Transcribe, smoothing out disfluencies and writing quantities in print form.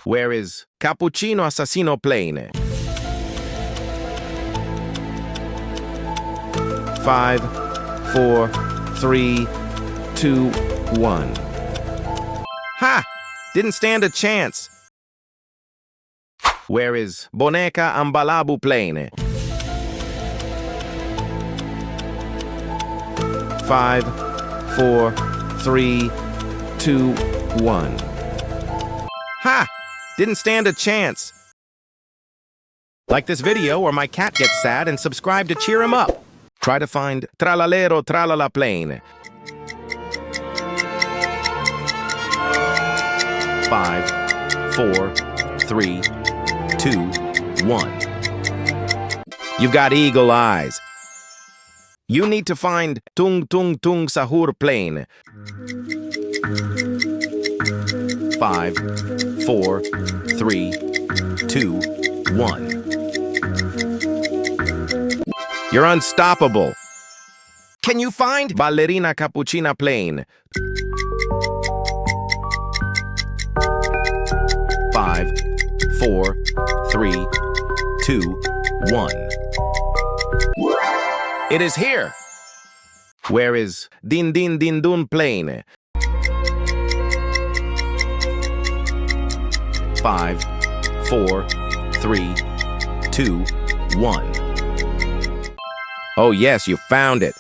Where is Cappuccino Assassino Plane? 5, 4, 3, 2, 1. Ha! Didn't stand a chance. Where is Boneca Ambalabu Plane? 5, 4, 3, 2, 1. Ha! Didn't stand a chance. Like this video or my cat gets sad and subscribe to cheer him up. Try to find Tralalero Tralala Plane. 5, 4, 3, 2, 1. You've got eagle eyes. You need to find Tung Tung Tung Sahur Plane. 5, 4, 3, 2, 1. You're unstoppable. Can you find Ballerina Cappuccina Plane? 5, 4, 3, 2, 1. It is here. Where is Din Din Din Dun Plane? 5, 4, 3, 2, 1. Oh yes, you found it.